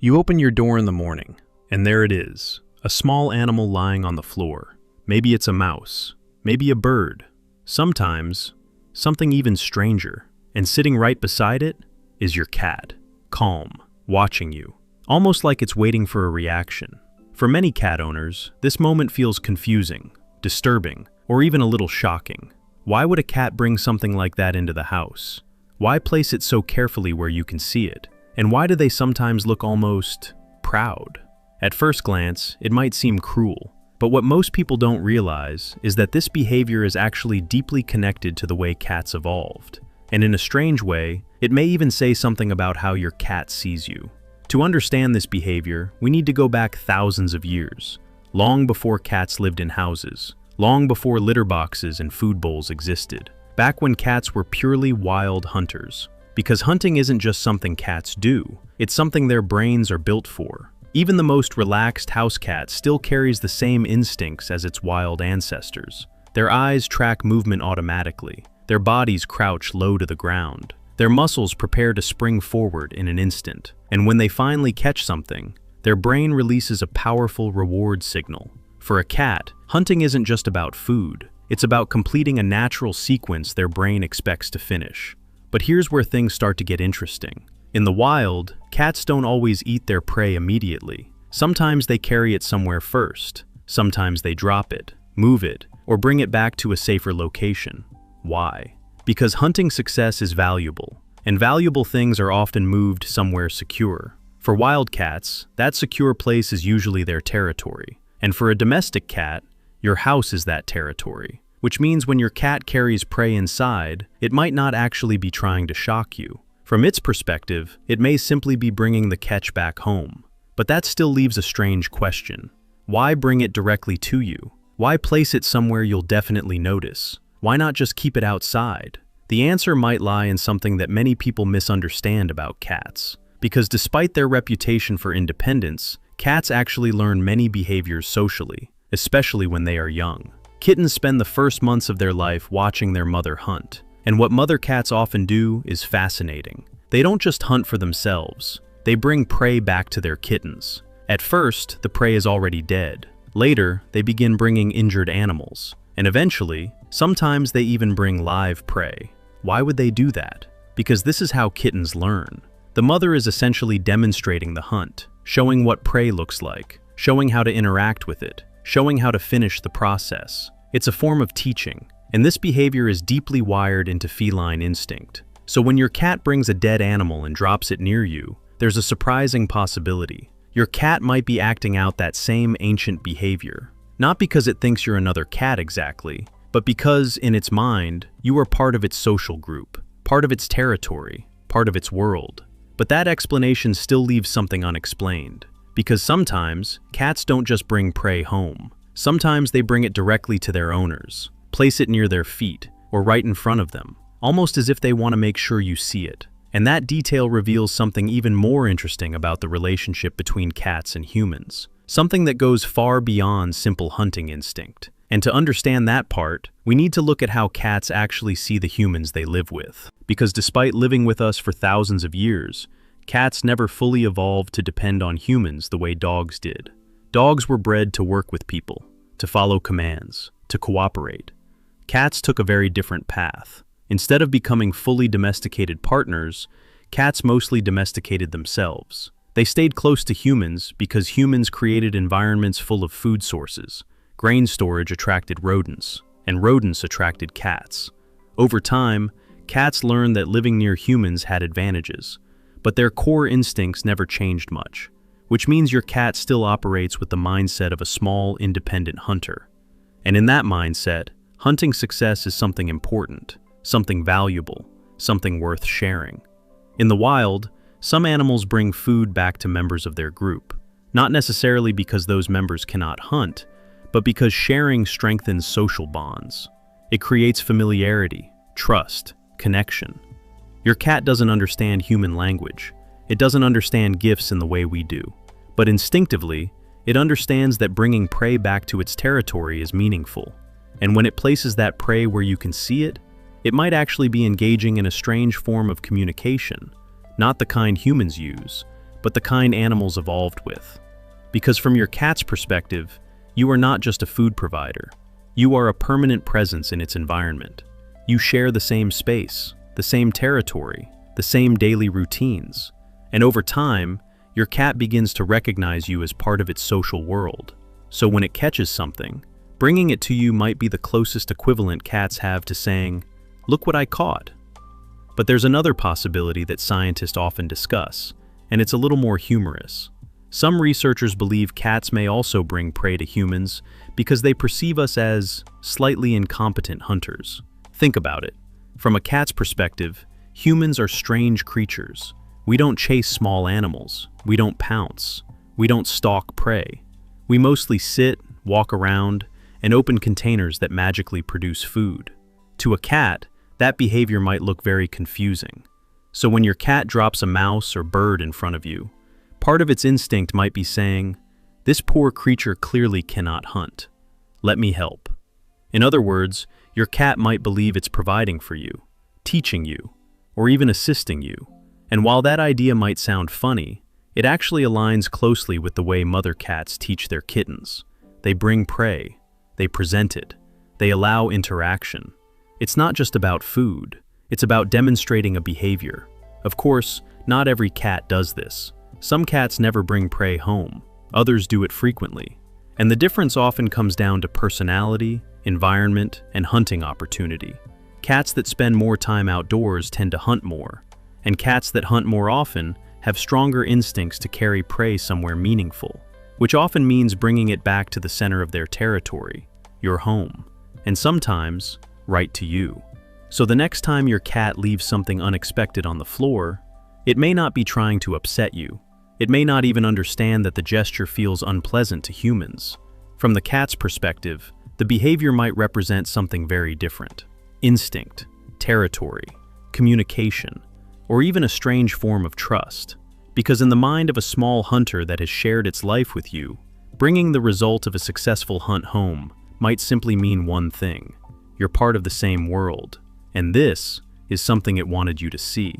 You open your door in the morning, and there it is, a small animal lying on the floor. Maybe it's a mouse, maybe a bird, sometimes something even stranger. And sitting right beside it is your cat, calm, watching you, almost like it's waiting for a reaction. For many cat owners, this moment feels confusing, disturbing, or even a little shocking. Why would a cat bring something like that into the house? Why place it so carefully where you can see it? And why do they sometimes look almost proud? At first glance, it might seem cruel, but what most people don't realize is that this behavior is actually deeply connected to the way cats evolved. And in a strange way, it may even say something about how your cat sees you. To understand this behavior, we need to go back thousands of years, long before cats lived in houses, long before litter boxes and food bowls existed, back when cats were purely wild hunters. Because hunting isn't just something cats do, it's something their brains are built for. Even the most relaxed house cat still carries the same instincts as its wild ancestors. Their eyes track movement automatically. Their bodies crouch low to the ground. Their muscles prepare to spring forward in an instant. And when they finally catch something, their brain releases a powerful reward signal. For a cat, hunting isn't just about food. It's about completing a natural sequence their brain expects to finish. But here's where things start to get interesting. In the wild, cats don't always eat their prey immediately. Sometimes they carry it somewhere first. Sometimes they drop it, move it, or bring it back to a safer location. Why? Because hunting success is valuable, and valuable things are often moved somewhere secure. For wild cats, that secure place is usually their territory. And for a domestic cat, your house is that territory. Which means when your cat carries prey inside, it might not actually be trying to shock you. From its perspective, it may simply be bringing the catch back home. But that still leaves a strange question. Why bring it directly to you? Why place it somewhere you'll definitely notice? Why not just keep it outside? The answer might lie in something that many people misunderstand about cats. Because despite their reputation for independence, cats actually learn many behaviors socially, especially when they are young. Kittens spend the first months of their life watching their mother hunt. And what mother cats often do is fascinating. They don't just hunt for themselves. They bring prey back to their kittens. At first, the prey is already dead. Later, they begin bringing injured animals. And eventually, sometimes they even bring live prey. Why would they do that? Because this is how kittens learn. The mother is essentially demonstrating the hunt, showing what prey looks like, showing how to interact with it, showing how to finish the process. It's a form of teaching, and this behavior is deeply wired into feline instinct. So when your cat brings a dead animal and drops it near you, there's a surprising possibility. Your cat might be acting out that same ancient behavior. Not because it thinks you're another cat exactly, but because, in its mind, you are part of its social group, part of its territory, part of its world. But that explanation still leaves something unexplained. Because sometimes, cats don't just bring prey home. Sometimes they bring it directly to their owners, place it near their feet, or right in front of them, almost as if they want to make sure you see it. And that detail reveals something even more interesting about the relationship between cats and humans. Something that goes far beyond simple hunting instinct. And to understand that part, we need to look at how cats actually see the humans they live with. Because despite living with us for thousands of years, cats never fully evolved to depend on humans the way dogs did. Dogs were bred to work with people, to follow commands, to cooperate. Cats took a very different path. Instead of becoming fully domesticated partners, cats mostly domesticated themselves. They stayed close to humans because humans created environments full of food sources. Grain storage attracted rodents, and rodents attracted cats. Over time, cats learned that living near humans had advantages, but their core instincts never changed much, which means your cat still operates with the mindset of a small, independent hunter. And in that mindset, hunting success is something important, something valuable, something worth sharing. In the wild, some animals bring food back to members of their group, not necessarily because those members cannot hunt, but because sharing strengthens social bonds. It creates familiarity, trust, connection. Your cat doesn't understand human language. It doesn't understand gifts in the way we do. But instinctively, it understands that bringing prey back to its territory is meaningful. And when it places that prey where you can see it, it might actually be engaging in a strange form of communication, not the kind humans use, but the kind animals evolved with. Because from your cat's perspective, you are not just a food provider. You are a permanent presence in its environment. You share the same space, the same territory, the same daily routines. And over time, your cat begins to recognize you as part of its social world. So when it catches something, bringing it to you might be the closest equivalent cats have to saying, "Look what I caught." But there's another possibility that scientists often discuss, and it's a little more humorous. Some researchers believe cats may also bring prey to humans because they perceive us as slightly incompetent hunters. Think about it. From a cat's perspective, humans are strange creatures. We don't chase small animals. We don't pounce. We don't stalk prey. We mostly sit, walk around, and open containers that magically produce food. To a cat, that behavior might look very confusing. So when your cat drops a mouse or bird in front of you, part of its instinct might be saying, "This poor creature clearly cannot hunt. Let me help." In other words, your cat might believe it's providing for you, teaching you, or even assisting you. And while that idea might sound funny, it actually aligns closely with the way mother cats teach their kittens. They bring prey, they present it, they allow interaction. It's not just about food, it's about demonstrating a behavior. Of course, not every cat does this. Some cats never bring prey home, others do it frequently. And the difference often comes down to personality, environment, and hunting opportunity. Cats that spend more time outdoors tend to hunt more, and cats that hunt more often have stronger instincts to carry prey somewhere meaningful, which often means bringing it back to the center of their territory, your home, and sometimes right to you. So the next time your cat leaves something unexpected on the floor, it may not be trying to upset you. It may not even understand that the gesture feels unpleasant to humans. From the cat's perspective, the behavior might represent something very different: instinct, territory, communication, or even a strange form of trust. Because in the mind of a small hunter that has shared its life with you, bringing the result of a successful hunt home might simply mean one thing: you're part of the same world, and this is something it wanted you to see.